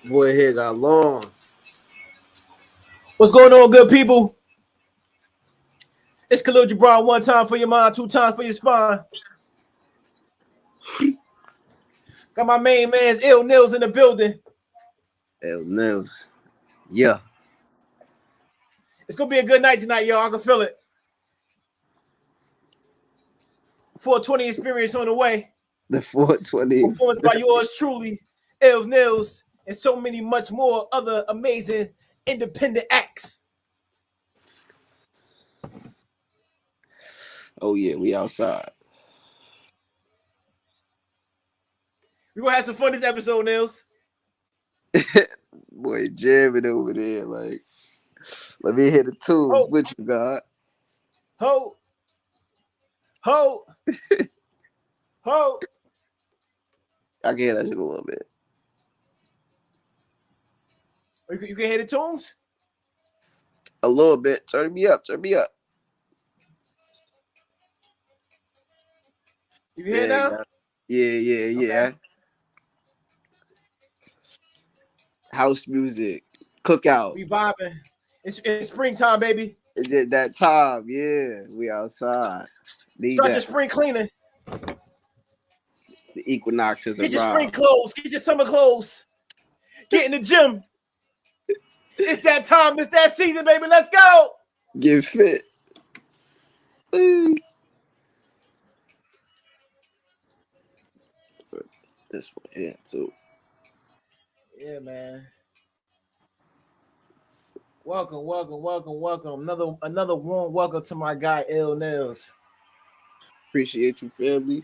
Boy, hair got long. What's going on, good people? It's Khalil Jibran, one time for your mind, two times for your spine. Got my main man's Nillz in the building. Nillz. Yeah. It's gonna be a good night tonight, y'all. I can feel it. 420 experience on the way. The 420. Performance by yours truly, Nillz, and so many much more other amazing independent acts. Oh yeah, we outside. We're gonna have some fun this episode, Nillz. Boy, jamming over there. Like, let me hear the tunes. Ho, What you got? ho, ho, ho. I can hear that shit a little bit. You can hear the tunes? A little bit. Turn me up. Turn me up. You can hear now? Yeah. Okay. House music. Cookout. We vibing. It's springtime, baby. It's just that time. Yeah. We outside. Need Start that. your spring cleaning. The equinox is Get your spring around. clothes. Get your summer clothes. Get in the gym. It's that time. It's that season, baby. Let's go. Get fit. This one here too. Yeah, man. Welcome. Another warm welcome to my guy Nillz. Appreciate you, family.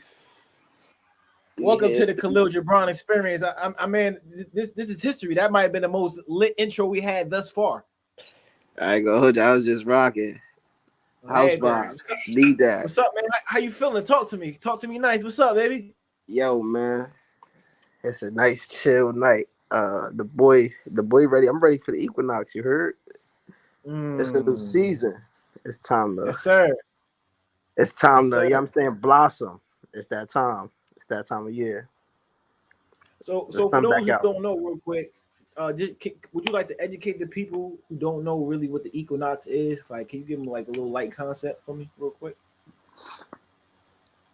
Welcome to the Khalil Jibran experience. I mean, this is history. That might have been the most lit intro we had thus far. I ain't gonna hold you. I was just rocking. House vibes. Need that. What's up, man? How you feeling? Talk to me. Talk to me nice. What's up, baby? Yo, man. It's a nice chill night. The boy ready. I'm ready for the equinox, you heard? It's a new season. It's time to Yes, sir. It's time to, you know what I'm saying, blossom. It's that time. It's that time of year. So for those who don't know, real quick, would you like to educate the people who don't know really what the equinox is? Like, can you give them like a little light concept for me, real quick?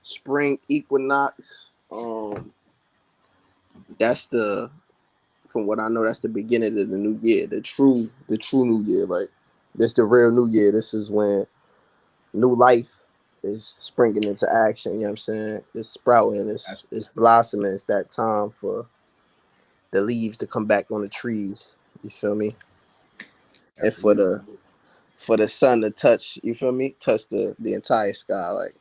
Spring equinox. That's from what I know, that's the beginning of the new year, the true new year. Like, this the real new year. This is when new life is springing into action. You know what I'm saying? It's sprouting. It's blossoming. It's that time for the leaves to come back on the trees. You feel me? Absolutely. And for the sun to touch, you feel me? Touch the entire sky, like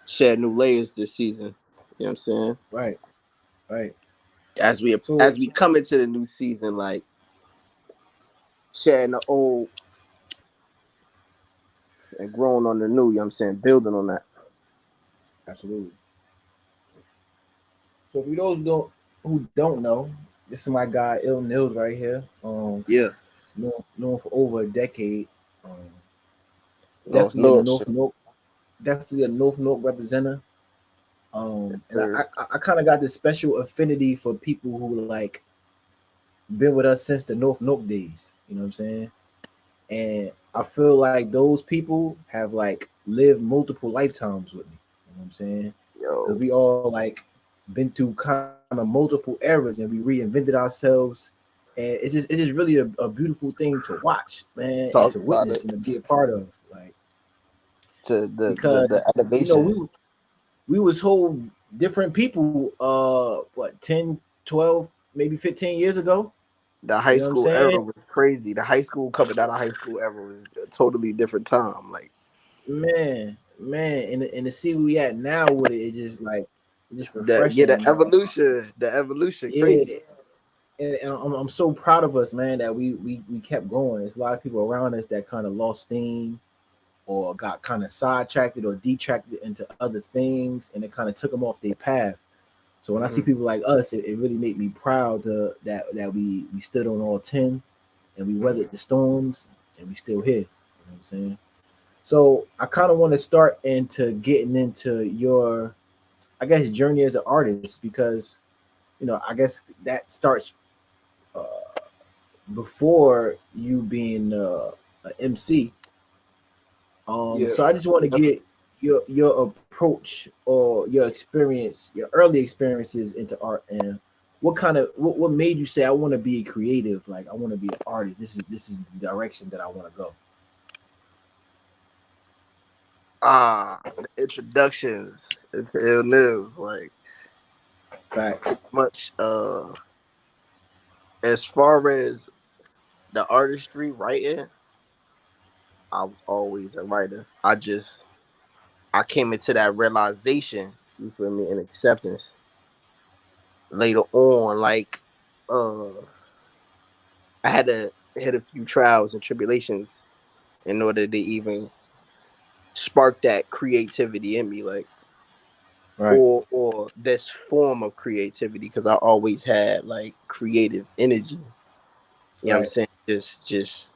shed new layers this season. You know what I'm saying? Right. As we come into the new season, like shedding the old and growing on the new. You know what I'm saying? Building on that. Absolutely. So for those who don't know, this is my guy Nillz right here. Known for over a decade. Definitely a North North representative. And I kind of got this special affinity for people who like been with us since the North North days. You know what I'm saying? And I feel like those people have like lived multiple lifetimes with me. You know what I'm saying? Because we all like been through kind of multiple eras and we reinvented ourselves. And it's just really a beautiful thing to watch, man, and to witness and to be a part of. Like, the elevation. You know, we was whole different people 10, 12, maybe 15 years ago. The high school era was crazy. The high school coming out of high school era was a totally different time. Like, man, and to see where we at now with it just like refreshing. The evolution, crazy. And I'm so proud of us, man, that we kept going. There's a lot of people around us that kind of lost steam or got kind of sidetracked or detracted into other things, and it kind of took them off their path. So when I see people like us, it really made me proud that we stood on all 10 and we weathered the storms and we still here. You know what I'm saying? So I kind of want to start into getting into your, I guess, journey as an artist, because I guess that starts uh, before you being an MC. Yeah. So I just want to get your approach or your experience, your early experiences into art, and what made you say I want to be creative, like I want to be an artist. This is the direction that I want to go. The introductions into Nillz, like Facts. much as far as the artistry writing, I was always a writer. I came into that realization, you feel me, and acceptance later on. Like uh I had to hit a few trials and tribulations in order to even spark that creativity in me, like Right. or this form of creativity, because I always had like creative energy. You know what I'm Right. saying? Just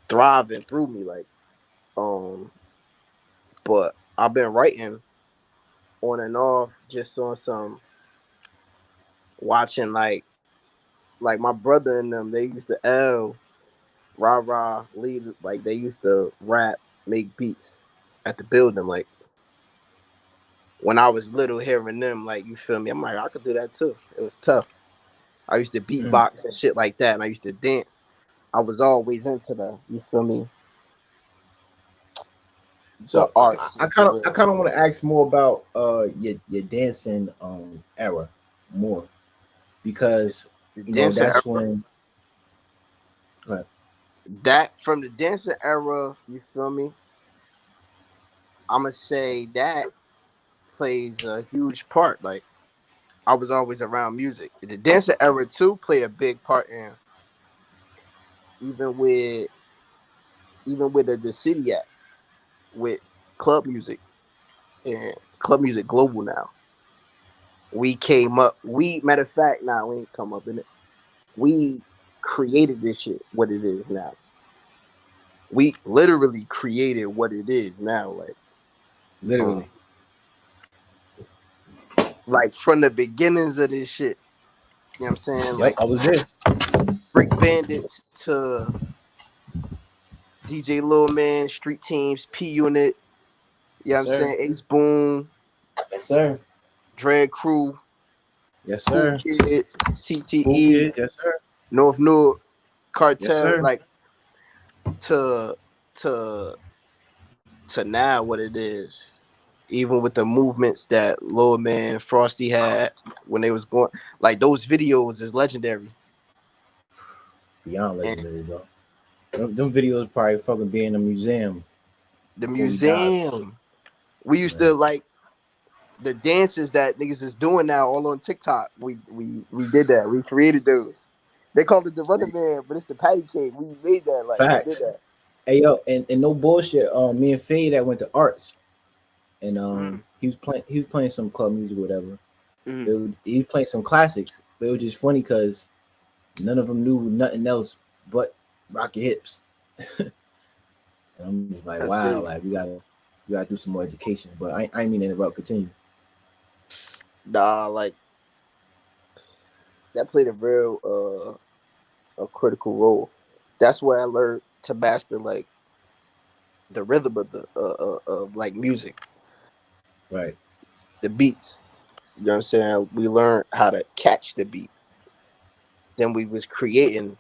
thriving through me, like um. But I've been writing on and off, just on some watching like my brother and them. They used to rah rah lead, like they used to rap, make beats at the building. Like when I was little, hearing them, like you feel me, I'm like I could do that too. It was tough. I used to Mm. beatbox and shit like that, and I used to dance. I was always into you feel me, the So arts, I if you kind of I will. kind of want to ask more about your dancing era more because The dancing that's era, when. Right. that from the dancing era, you feel me. I'ma say that plays a huge part. Like I was always around music. The dancing era too play a big part in even with the city act with club music and club music global now. We came up. We matter of fact, now we ain't come up in it. We created this shit what it is now. We literally created what it is now. Literally. Like from the beginnings of this shit. You know what I'm saying? Yep, Like I was there. Brick Bandits to DJ Lil Man, Street Teams, P Unit. You know what Yes, I'm sir. saying? Ace Boom, Yes, sir. Dread Crew, Yes, Cool sir. Kids, Cool CTE, kid. Yes, sir. North Newark, Yes, Cartel, sir. like to to now what it is. Even with the movements that Lil Man, Frosty had when they was going, like those videos is legendary. Beyond And legendary, bro. Them videos probably fucking be in a museum the before we die. museum, we used to Man. like the dances that niggas is doing now all on TikTok. We did that. We created those. They called it the Running Man, but it's the patty cake. We made that. Like we did Facts. that. Hey yo, and no bullshit. Me and Fade that went to arts, and Mm, he was playing some club music or whatever. mm. He was playing some classics, but it was just funny because none of them knew nothing else but rock your hips. And I'm just like, That's wow, crazy. like we gotta do some more education. But I ain't mean to interrupt. Continue. Nah, like that played a real a critical role. That's where I learned to master like the rhythm of the of like music, Right, the beats. You know what I'm saying? We learned how to catch the beat. Then we was creating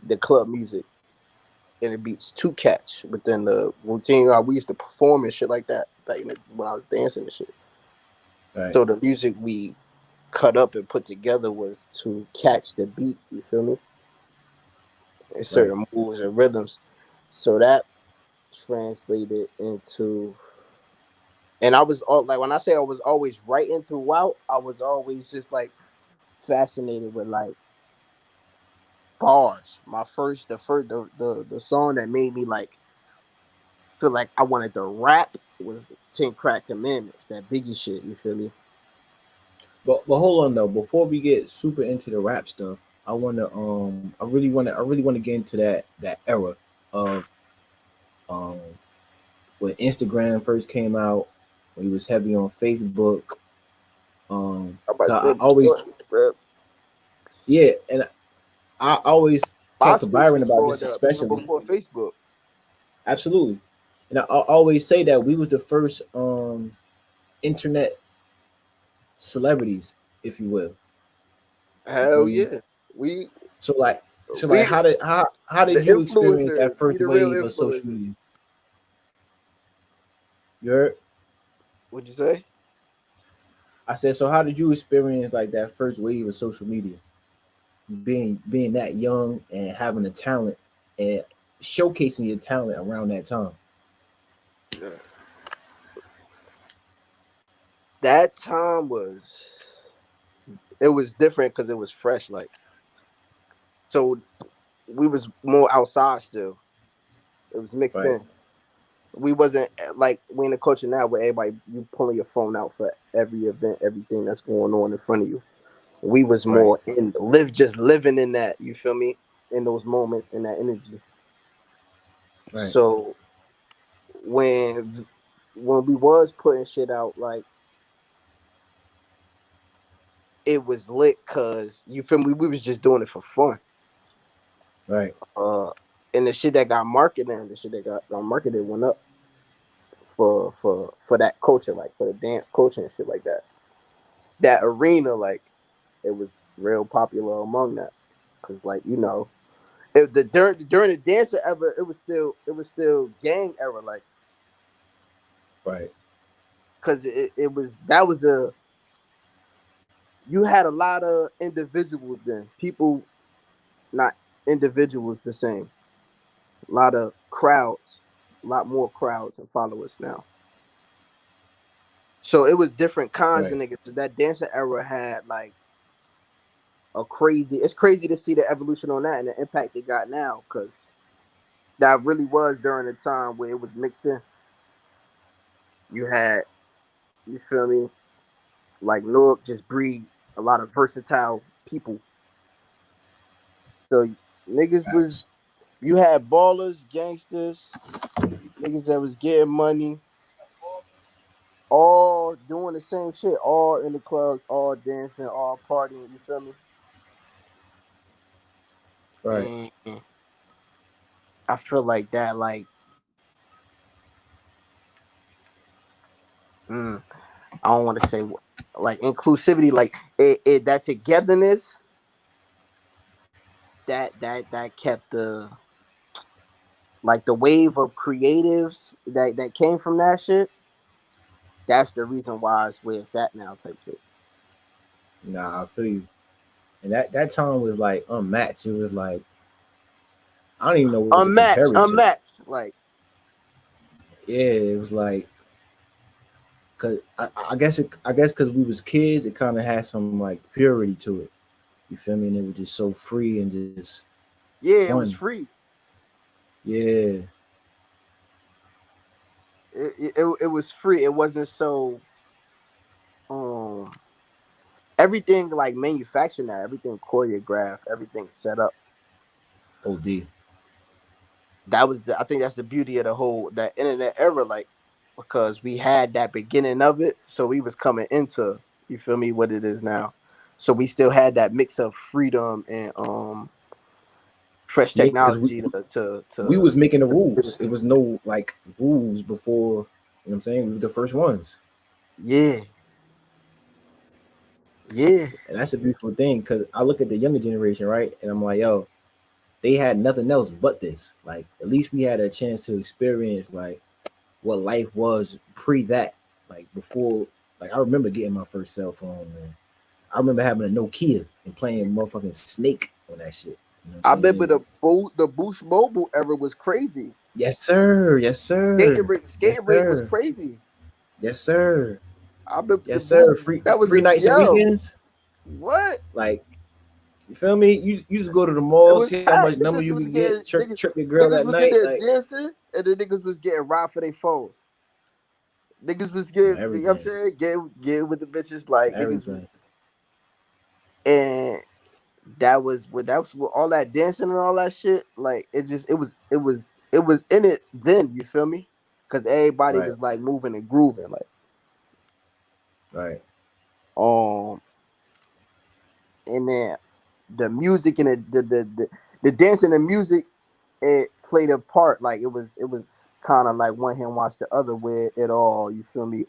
the club music and the beats to catch within the routine. We used to perform and shit like that back when I was dancing and shit. right, So the music we cut up and put together was to catch the beat. You feel me? And right. certain moves and rhythms. So that translated into, and I was all like, when I say I was always writing throughout, I was always just like fascinated with like bars. My first, the song that made me like feel like I wanted to rap was 10 Crack Commandments, that Biggie shit. You feel me? But hold on though. Before we get super into the rap stuff, I really wanna get into that era of um when Instagram first came out, when he was heavy on Facebook, I'm about to 'Cause I say always, before, bro. yeah, and I always talk to MySpace Byron was about growing this, up even especially. before Facebook. Absolutely, and I always say that we was the first internet celebrities, if you will. You feel Hell me? yeah. We So like, we how the did you experience influencers, that we first the real wave of social influencers. media? You heard? What'd you say? I said, so how did you experience like that first wave of social media? Being that young and having the talent and showcasing your talent around that time. Yeah. That time was different because it was fresh. Like so, we was more outside still. It was mixed Right, in. We wasn't like we in the culture now where everybody you pulling your phone out for every event, everything that's going on in front of you. We was right, more in just living in that. You feel me? In those moments, in that energy. right, So when when we was putting shit out, like it was lit because you feel me. We was just doing it for fun. right, Uh, and the shit that got marketed, and the shit that got marketed went up for that culture, like for the dance culture and shit like that. That arena, like it was real popular among that, because like the during the dancer ever, it was still gang era, like right, because it was that was a you had a lot of individuals then, people not individuals the same, a lot of crowds, a lot more crowds and followers now. So it was different kinds right. of niggas. So that dancer era had like a crazy. It's crazy to see the evolution on that and the impact it got now, because that really was during the time where it was mixed in. You had, you feel me, like Newark just breed a lot of versatile people. So niggas was Facts. you had ballers, gangsters, niggas that was getting money, all doing the same shit, all in the clubs, all dancing, all partying. You feel me? Right. And I feel like that, like, mm, I don't want to say like inclusivity, like that togetherness that kept the like the wave of creatives that came from that shit. That's the reason why it's where it's at now, type shit. Nah, I feel you. And that time was like unmatched. It was like I don't even know what to compare Unmatched, it to. unmatched. Like Yeah, it was like cause I guess because we was kids, it kind of had some like purity to it. You feel me? And it was just so free and just yeah, it fun. was free. Yeah, It was free. It wasn't so um everything like manufactured now. Everything choreographed. Everything set up. OD. That was I think that's the beauty of the whole that internet era, like because we had that beginning of it, so we was coming into, you feel me, what it is now. So we still had that mix of freedom and fresh Yeah, because technology we to was making the rules. It was no like rules before. You know what I'm saying? We were the first ones, yeah, yeah. and that's a beautiful thing. Because I look at the younger generation, right, and I'm like, yo, they had nothing else but this. Like, at least we had a chance to experience like what life was pre that. Like before, like I remember getting my first cell phone, and I remember having a Nokia and playing motherfucking Snake on that shit. You know what I'm I saying? remember the Boost Mobile era was crazy. Yes, sir. Yes, sir. Yes, Skating rate was sir. crazy. Yes, sir. I remember the Yes, sir. Boost. Free That was free a nights and yo. weekends. What? Like, you feel me? You just go to the It mall, was see how much packed. number you Niggas could was get, getting trip your girl at niggas was in night. there Like, dancing, and the niggas was getting robbed for their phones. Niggas was on getting, you know what I'm everything. saying? Get with the bitches, like niggas was, Everything. and that was with all that dancing and all that shit. Like it was in it then. You feel me? Because everybody Right. was like moving and grooving. Like Right. Um, and then the music and the dance and the music, it played a part. Like it was kind of like one hand watch the other, where it all, you feel me,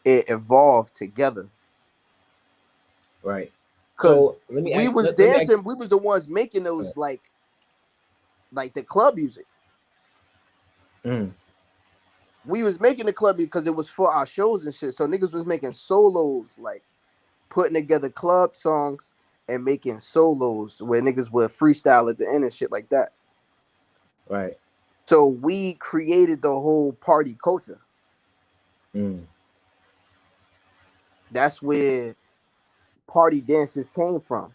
it evolved together. Right. Cause So let me we ask. was Let me ask. dancing, we was the ones making those, like the club music. Mm, We was making the club because it was for our shows and shit. So niggas was making solos, like putting together club songs and making solos where niggas would freestyle at the end and shit like that. right. So we created the whole party culture. Mm. That's where party dances came from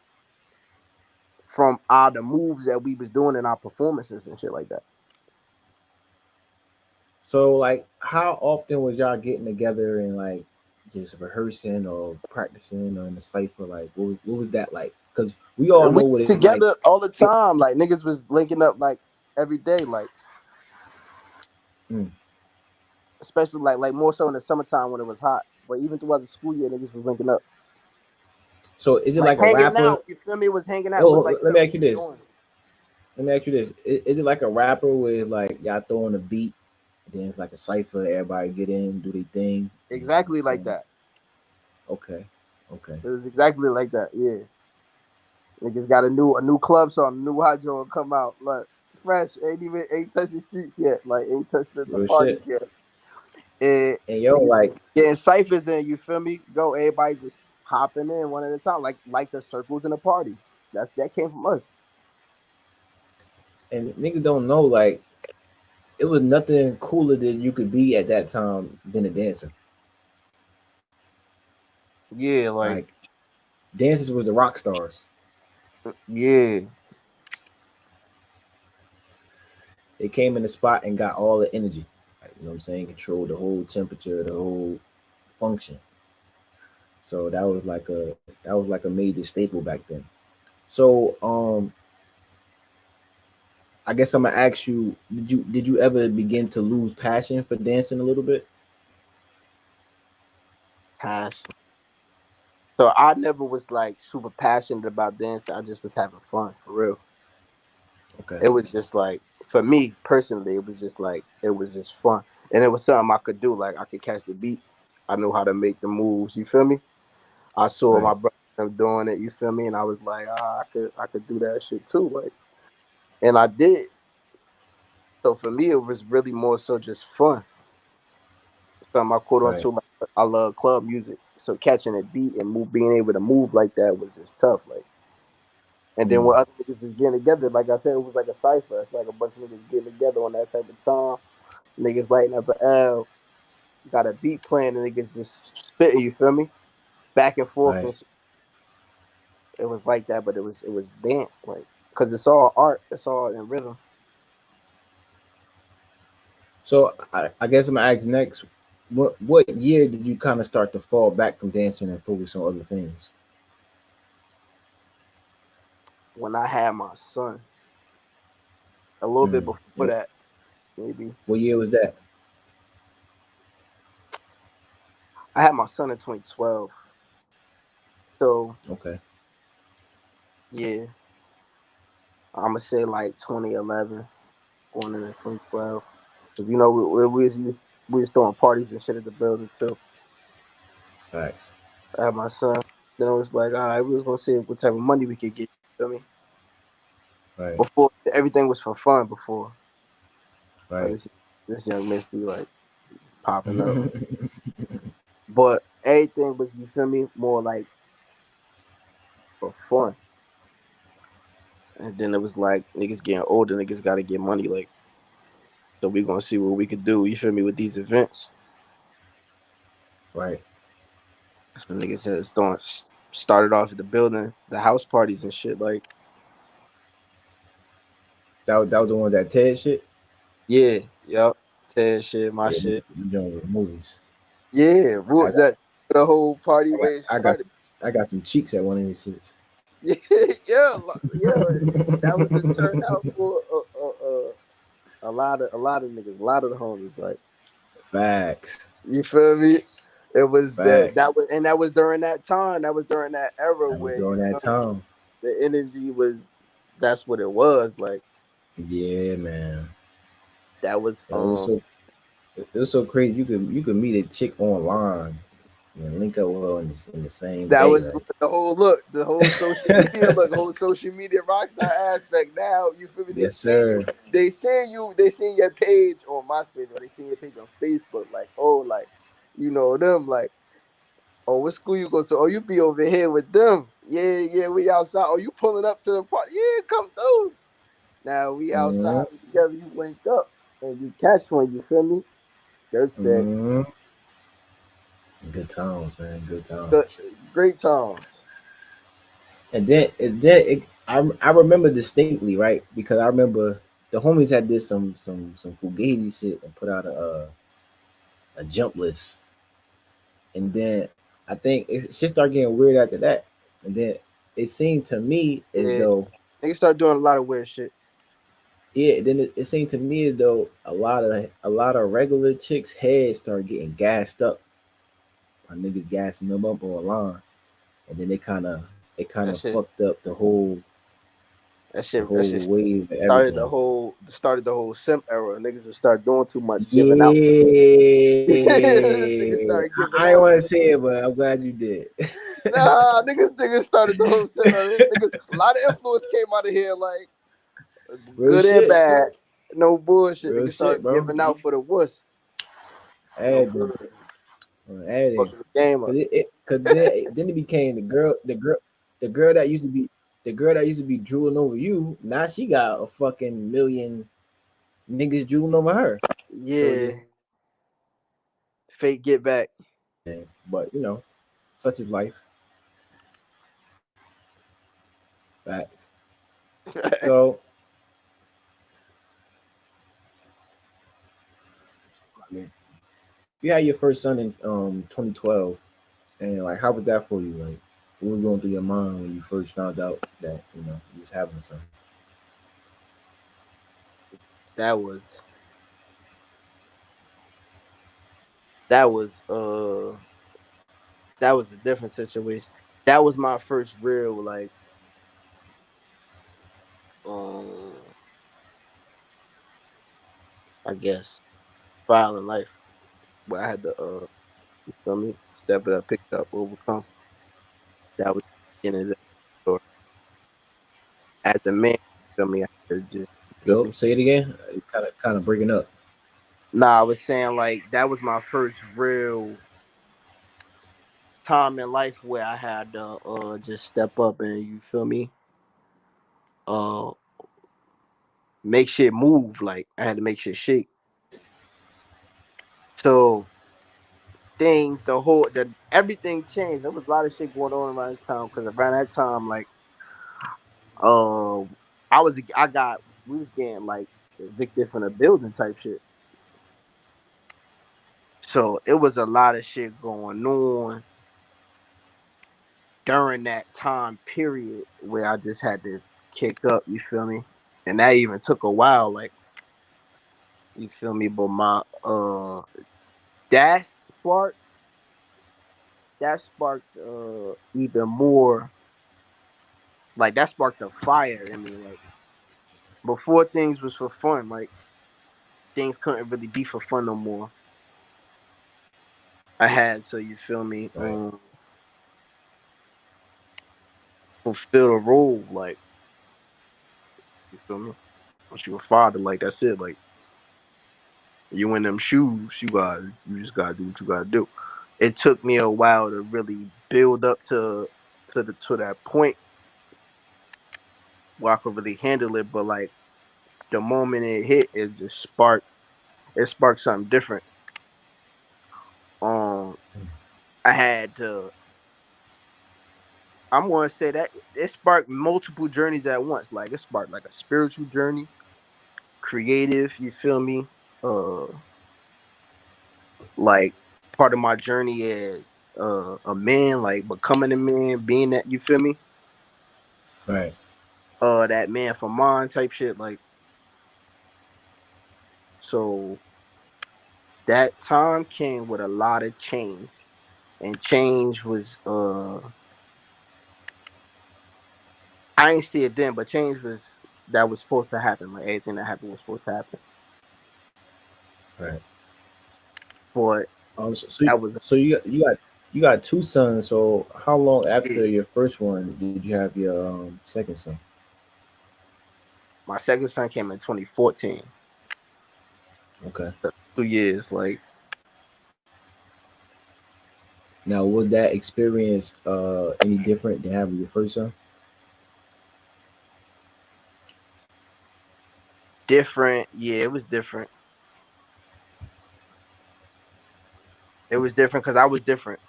our the moves that we was doing in our performances and shit like that. So like, how often was y'all getting together and like just rehearsing or practicing or in the cipher? Like, what was that like? Because we all We know what it's like. together all the time. Like niggas was linking up like every day, like Mm. especially like more so in the summertime when it was hot. But even throughout the school year, niggas was linking up. So is it Like like a hanging rapper? out, you feel me? It was hanging out. It was Oh, like let me something ask you we this. doing. Let me ask you this. Is it like a rapper where it's like y'all throwing a beat, then it's like a cipher, everybody get in, do their thing, and Exactly like perform? that. Okay, okay. It was exactly like that. Yeah. Niggas got a new club song, a new hot joint come out. Look, fresh, ain't touched the streets yet. Like ain't touched the Real parties shit. yet. And And yo, niggas like, is getting ciphers in, you feel me? Go, everybody just hopping in one at a time, like the circles in a party. That came from us. and niggas don't know like it was nothing cooler than you could be at that time than a dancer. Yeah, like Like dancers was the rock stars. yeah, They came in the spot and got all the energy. Like, you know what I'm saying? Controlled the whole temperature, the whole function. So that was like a major staple back then. So I guess I'm gonna ask you, did you ever begin to lose passion for dancing a little bit? passion. So I never was like super passionate about dancing. I just was having fun for real. Okay. It was just like for me personally, it was just like it was just fun, and it was something I could do. Like I could catch the beat. I knew how to make the moves. You feel me? I saw Right. my brother doing it. You feel me? And I was like, I could do that shit too. Like, and I did. So for me, it was really more so just fun. Something I caught on Right. to. Like I love club music, so catching a beat and being able to move like that was just tough. Like, and then Mm, when other niggas was getting together, like I said, it was like a cipher. It's like a bunch of niggas getting together on that type of time. Niggas lighting up an L, got a beat playing, and niggas just spitting. You feel me? Back and forth, right. and it was like that. But it was dance, like because it's all art. It's all in rhythm. So I guess I'm gonna ask next. What year did you kind of start to fall back from dancing and focus on other things? When I had my son, a little bit Mm. before And that, maybe what year was that? I had my son in 2012. So Okay. yeah, I'm gonna say like 2011, going into 2012. Cause we was throwing parties and shit at the building too. Thanks. I had my son. Then it was like, all right, we was gonna see what type of money we could get. You feel me? Right. Before everything was for fun before. But Right. this young Misty like popping up. But everything was, you feel me, more like for fun. And then it was like niggas getting older, niggas gotta get money, like so we gonna see what we could do, you feel me, with these events. Right. So niggas said started off at the building, the house parties and shit, like That was the ones that Ted shit. yeah, yup. Ted shit, my Yeah, shit. you doing with movies. Yeah, I got, that the whole party I got, way it I got, started. I got some cheeks at one of these shits. Yeah, yeah, yeah. That was the turnout for a lot of niggas, a lot of the homies. Like Facts. you feel me? It was Facts. that was during that time. That was during that era That was where you during that feel me. time. The energy was that's what it was like. Yeah, man. That was It was so it was so crazy. You could meet a chick online and link up with her in the same that day. was Like, the whole look, the whole social media look, whole social media rockstar aspect. Now you feel me? yes, sir. They seen your page on MySpace or they seen your page on Facebook. Like, oh, like you know them. Like, oh, what school you go to? Oh, you be over here with them. Yeah, yeah, we outside. Oh, you pulling up to the party? Yeah, come through. Now we outside Mm-hmm. together. You link up and you catch one. You feel me? Dirk said, Mm-hmm. Good times, man. Good times. "Good, great times." And then I remember distinctly, right? Because I remember the homies had did some fugazi shit and put out a jump list, and then I think it shit started getting weird after that, and then it seemed to me as Yeah, though niggas start doing a lot of weird shit. yeah, then it seemed to me as though a lot of regular chicks' heads started getting gassed up. My niggas gassing them up online, and then it kind of That shit, fucked up the that whole shit wave of everything. started the whole simp era. Niggas would start doing too much, giving out. Niggas Yeah, started giving I ain't out. want to say it, but I'm glad you did. Nah, niggas started the whole simp era. Niggas, a lot of influence came out of here, like Real good and shit, bad. No bullshit. real Niggas shit, started bro. giving out for the wuss. No Add them, good. add them, Fucking the game up. cause then it became the girl that used to be drooling over you. Now she got a fucking million niggas drooling over her. So yeah, Yeah. Fake get back. but such is life. Facts. So I mean, you had your first son in 2012, and like, how was that for you? Like, what was going through your mind when you first found out that you was having a son? that was that was uh that was a different situation. That was my first real like um I guess trial in life where I had to you feel me, step it up, pick it up, overcome. That was the beginning of the story. As a man, you feel me, I had to just you feel Yo, me. say it again. Kind of breaking up. Nah, I was saying like that was my first real time in life where I had to just step up and you feel me, uh make shit move. Like I had to make shit shake. So the everything changed. There was a lot of shit going on around that time because around that time, like, uh, I got, we was getting like evicted from the building type shit. So it was a lot of shit going on during that time period where I just had to kick up. You feel me? And that even took a while. Like you feel me? But my that sparked that sparked even more, like that sparked a fire in me. Like before things was for fun, like things couldn't really be for fun no more. I had to, you feel me, Right. fulfill the role, like you feel me. Once you a father, like that's it. Like you in them shoes, you just gotta do what you gotta do. It took me a while to really build up to that point where I could really handle it. But like the moment it hit, it sparked something different. Um, I had to. I'm gonna say that it sparked multiple journeys at once. Like it sparked like a spiritual journey, creative. You feel me? Uh, like part of my journey is a man, like becoming a man, being that. You feel me? Right. That man for mine type shit. Like so, that time came with a lot of change. and change was I ain't see it then, but change was that was supposed to happen. Like everything that happened was supposed to happen. Right. But So that was you got two sons. So how long yeah. after your first one did you have your second son? My second son came in 2014. Okay. 2 years, like Now, would that experience any different than having your first son? different. Yeah, it was different. It was different because I was different.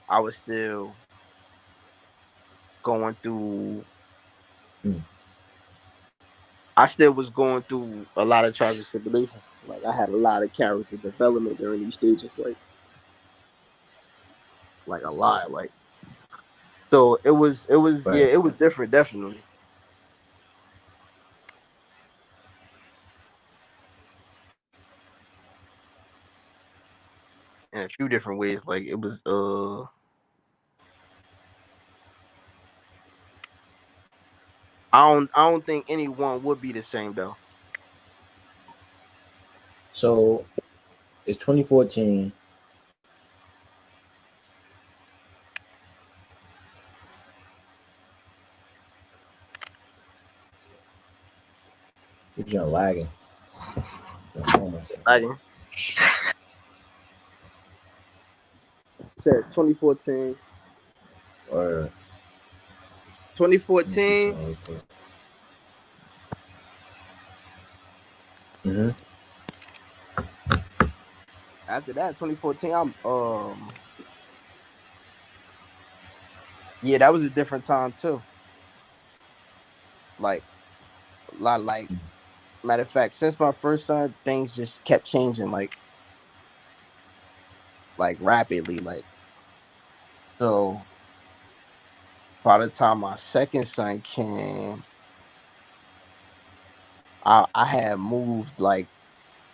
I was still going through. Mm. I still was going through a lot of trials and tribulations. Like I had a lot of character development during these stages. Like a lot. Like so, it was Right. yeah, it was different, definitely, in a few different ways. Like it was I don't think anyone would be the same though. So it's 2014. You're just lagging. Like it says 2014. Or let me see 2014. something real quick. Mm-hmm. After that, 2014, yeah, that was a different time too. Like a lot like matter of fact, since my first son, things just kept changing like rapidly. Like so by the time my second son came, I had moved like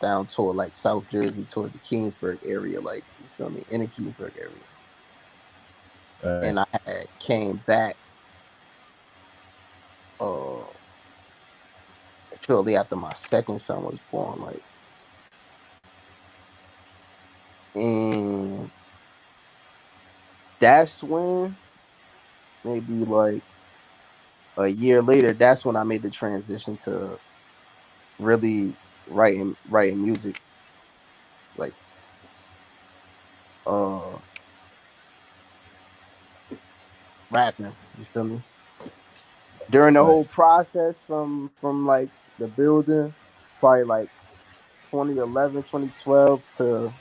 down toward like South Jersey towards the Kingsburg area, like you feel me, in the Kingsburg area. All right. And I had came back uh shortly after my second son was born, like and that's when maybe like a year later, that's when I made the transition to really writing music, like uh rapping. You feel me? During the Right. whole process from like the building, probably like 2011, 2012 to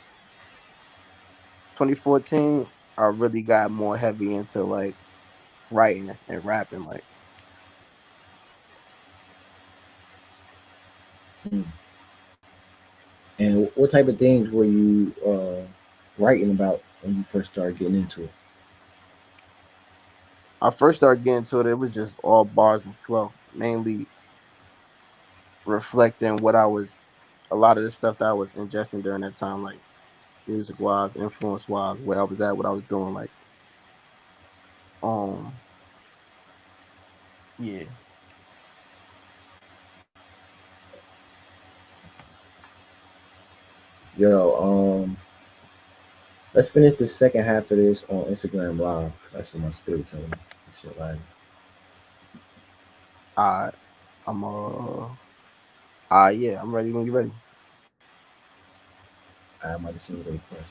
2014, I really got more heavy into like writing and rapping. Like Mm. And what type of things were you writing about when you first started getting into it? I first started getting to it, it was just all bars and flow, mainly reflecting what I was, a lot of the stuff that I was ingesting during that time, like music wise, influence wise, where I was at, what I was doing. Like, um, yeah, Yo, let's finish the second half of this on Instagram Live. That's what my spirit telling me. Shit, like, I, I'm yeah, I'm ready when you're ready. I might have seen the request.